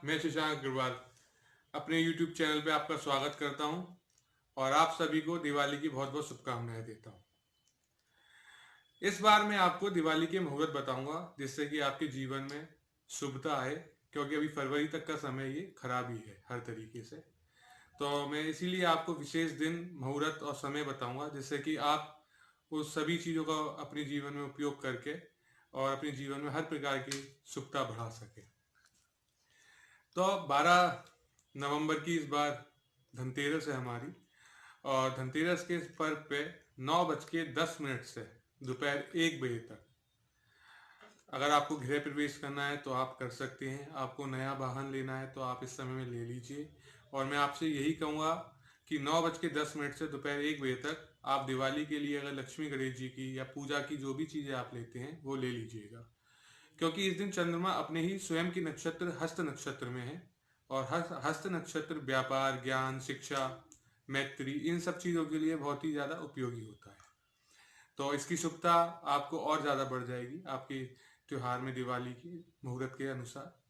मैं शशांक अग्रवाल अपने YouTube channel पे आपका स्वागत करता हूं और आप सभी को दिवाली की बहुत बहुत शुभकामनाएं देता हूं। इस बार मैं आपको दिवाली के मुहूर्त बताऊंगा जिससे कि आपके जीवन में शुभता आए, क्योंकि अभी फरवरी तक का समय ये खराब ही है हर तरीके से। तो मैं इसीलिए आपको विशेष दिन, मुहूर्त और समय बताऊंगा जिससे कि आप उस सभी चीज़ों का अपने जीवन में उपयोग करके और अपने जीवन में हर प्रकार की शुभता बढ़ा सके। तो 12 नवंबर की इस बार धनतेरस है हमारी, और धनतेरस के इस पर्व पे 9:10 से दोपहर 1 बजे तक अगर आपको गृह प्रवेश करना है तो आप कर सकते हैं। आपको नया वाहन लेना है तो आप इस समय में ले लीजिए। और मैं आपसे यही कहूँगा कि 9:10 से दोपहर 1 बजे तक आप दिवाली के लिए अगर लक्ष्मी गणेश जी की या पूजा की जो भी चीज़ें आप लेते हैं वो ले लीजिएगा, क्योंकि इस दिन चंद्रमा अपने ही स्वयं की नक्षत्र हस्त नक्षत्र में है। और हस्त नक्षत्र व्यापार, ज्ञान, शिक्षा, मैत्री, इन सब चीज़ों के लिए बहुत ही ज़्यादा उपयोगी होता है। तो इसकी शुभता आपको और ज़्यादा बढ़ जाएगी आपके त्योहार में, दिवाली की मुहूर्त के अनुसार।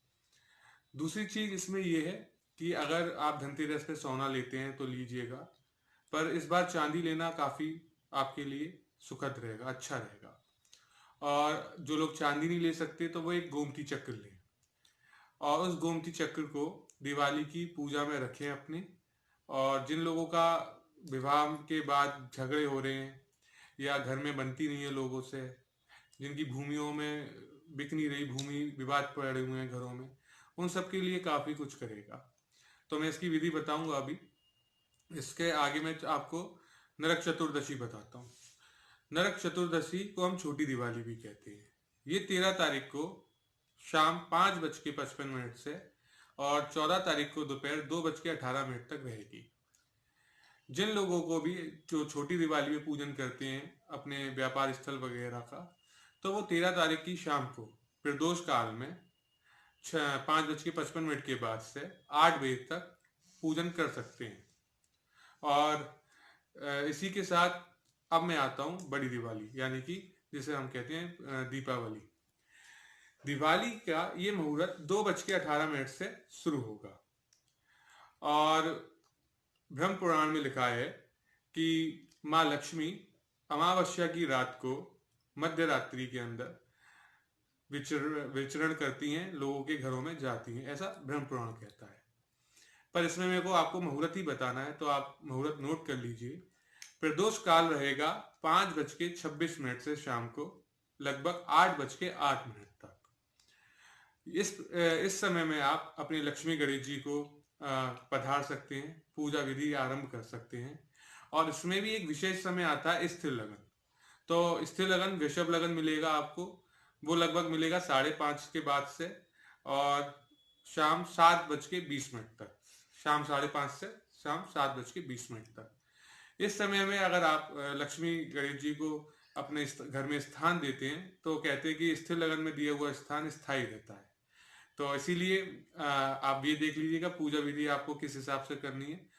दूसरी चीज़ इसमें यह है कि अगर आप धनतेरस पे सोना लेते हैं तो लीजिएगा, पर इस बार चांदी लेना काफ़ी आपके लिए सुखद रहेगा, अच्छा रहेगा। और जो लोग चांदी नहीं ले सकते तो वो एक गोमती चक्र लें और उस गोमती चक्र को दिवाली की पूजा में रखें अपने। और जिन लोगों का विवाह के बाद झगड़े हो रहे हैं या घर में बनती नहीं है लोगों से, जिनकी भूमियों में बिक नहीं रही, भूमि विवाद पड़े हुए हैं घरों में, उन सब के लिए काफ़ी कुछ करेगा। तो मैं इसकी विधि बताऊंगा अभी। इसके आगे मैं आपको नरक चतुर्दशी बताता हूँ। नरक चतुर्दशी को हम छोटी दिवाली भी कहते हैं। ये 13 तारीख को शाम 5:55 से और 14 तारीख को दोपहर 2:18 तक रहेगी। जिन लोगों को भी जो छोटी दिवाली में पूजन करते हैं अपने व्यापार स्थल वगैरह का, तो वो 13 तारीख की शाम को प्रदोष काल में 5:55 के बाद से 8 बजे तक पूजन कर सकते हैं। और इसी के साथ अब मैं आता हूँ बड़ी दिवाली, यानी कि जिसे हम कहते हैं दीपावली। दिवाली का ये मुहूर्त 2:18 से शुरू होगा। और ब्रह्म पुराण में लिखा है कि माँ लक्ष्मी अमावस्या की रात को मध्य रात्रि के अंदर विचरण करती हैं, लोगों के घरों में जाती हैं, ऐसा ब्रह्म पुराण कहता है। पर इसमें मेरे को आपको मुहूर्त ही बताना है तो आप मुहूर्त नोट कर लीजिए। प्रदोष काल रहेगा 5:26 से शाम को लगभग 8:08 तक। इस समय में आप अपने लक्ष्मी गणेश जी को पधार सकते हैं, पूजा विधि आरंभ कर सकते हैं। और इसमें भी एक विशेष समय आता है स्थिर लगन। तो स्थिर लगन, वृषभ लगन मिलेगा आपको, वो लगभग मिलेगा 5:30 के बाद से और शाम 7:20 तक। शाम 5:30 से शाम 7:20 तक। इस समय में अगर आप लक्ष्मी गणेश जी को अपने घर में स्थान देते हैं तो कहते हैं कि स्थिर लगन में दिया हुआ स्थान स्थायी रहता है। तो इसीलिए आप ये देख लीजिएगा पूजा विधि आपको किस हिसाब से करनी है।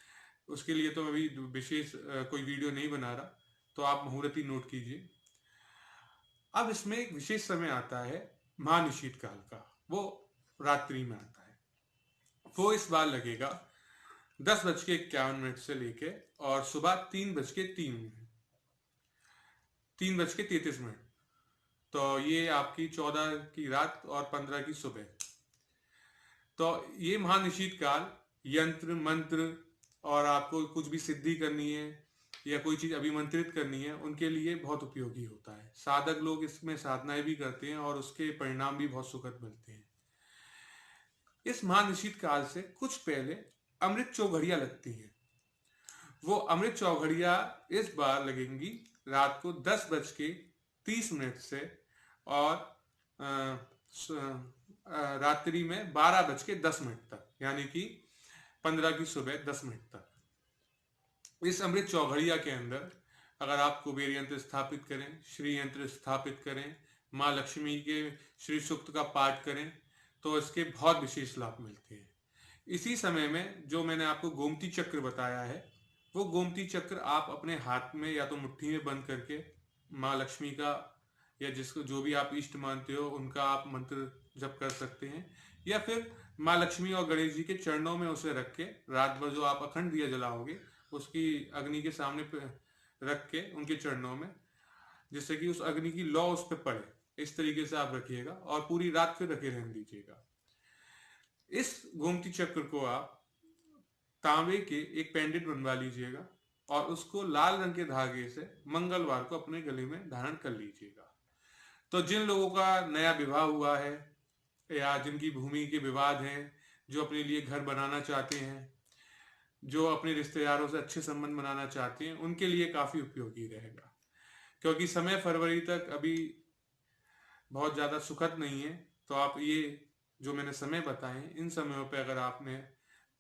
उसके लिए तो अभी विशेष कोई वीडियो नहीं बना रहा, तो आप मुहूर्त ही नोट कीजिए। अब इसमें एक विशेष समय आता है महानिशीत काल का, वो रात्रि में आता है। वो इस बार लगेगा 10:51 से लेके और सुबह 3:33। तो ये आपकी 14 की रात और 15 की सुबह। तो ये महानिशीत काल यंत्र मंत्र और आपको कुछ भी सिद्धि करनी है या कोई चीज अभिमंत्रित करनी है, उनके लिए बहुत उपयोगी होता है। साधक लोग इसमें साधनाएं भी करते हैं और उसके परिणाम भी बहुत सुखद मिलते हैं। इस महानिशीत काल से कुछ पहले अमृत चौघड़ियां लगती हैं। वो अमृत चौघड़ियां इस बार लगेंगी रात को 10:30 से और रात्रि में 12:10 तक, यानी कि 15 की सुबह 10 तक। इस अमृत चौघड़िया के अंदर अगर आप कुबेर यंत्र स्थापित करें, श्री यंत्र स्थापित करें, माँ लक्ष्मी के श्री सूक्त का पाठ करें तो इसके बहुत विशेष लाभ मिलते हैं। इसी समय में जो मैंने आपको गोमती चक्र बताया है, वो गोमती चक्र आप अपने हाथ में या तो मुट्ठी में बंद करके माँ लक्ष्मी का या जिसको जो भी आप इष्ट मानते हो उनका आप मंत्र जप कर सकते हैं, या फिर माँ लक्ष्मी और गणेश जी के चरणों में उसे रख के रात भर जो आप अखंड दिया जलाओगे उसकी अग्नि के सामने रख के उनके चरणों में, जिससे कि उस अग्नि की लौ उस पर पड़े, इस तरीके से आप रखिएगा और पूरी रात फिर रखे रहने दीजिएगा। इस गोमती चक्र को आप तांबे के एक पेंडेंट बनवा लीजिएगा और उसको लाल रंग के धागे से मंगलवार को अपने गले में धारण कर लीजिएगा। तो जिन लोगों का नया विवाह हुआ है या जिनकी भूमि के विवाद हैं, जो अपने लिए घर बनाना चाहते हैं, जो अपने रिश्तेदारों से अच्छे संबंध बनाना चाहते हैं, उनके लिए काफी उपयोगी रहेगा। क्योंकि समय फरवरी तक अभी बहुत ज़्यादा सुखद नहीं है, तो आप ये जो मैंने समय बताए इन समयों पे अगर आपने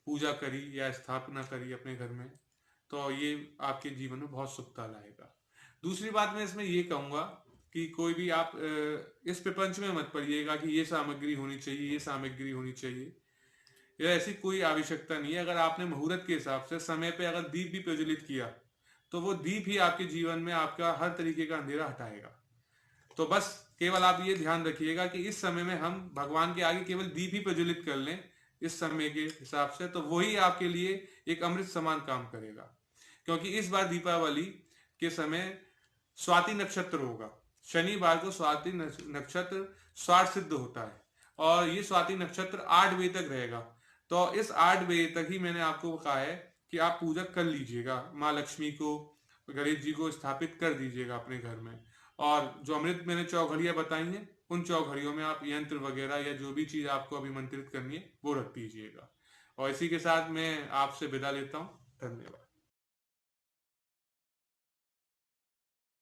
पूजा करी या स्थापना करी अपने घर में, तो ये आपके जीवन में बहुत सुखता लाएगा। दूसरी बात मैं इसमें ये कहूँगा कि कोई भी आप इस प्रपंच में मत पड़िएगा कि ये सामग्री होनी चाहिए, ये सामग्री होनी चाहिए, या ऐसी कोई आवश्यकता नहीं है। अगर आपने मुहूर्त के हिसाब से समय पे अगर दीप भी प्रज्वलित किया तो वो दीप ही आपके जीवन में आपका हर तरीके का अंधेरा हटाएगा। तो बस केवल आप ये ध्यान रखिएगा कि इस समय में हम भगवान के आगे केवल दीप ही प्रज्वलित कर लें इस समय के हिसाब से, तो वही आपके लिए एक अमृत समान काम करेगा। क्योंकि इस बार दीपावली के समय स्वाति नक्षत्र होगा, शनिवार को स्वाति नक्षत्र स्वार्थ सिद्ध होता है और ये स्वाति नक्षत्र 8 बजे तक रहेगा। तो इस 8 बजे तक ही मैंने आपको कहा है कि आप पूजा कर लीजिएगा, माँ लक्ष्मी को, गणेश जी को स्थापित कर दीजिएगा अपने घर में। और जो अमृत मैंने चौघड़ियाँ बताई हैं उन चौघड़ियों में आप यंत्र वगैरह या जो भी चीज़ आपको अभिमंत्रित करनी है वो रख दीजिएगा। और इसी के साथ मैं आपसे विदा लेता हूँ। धन्यवाद।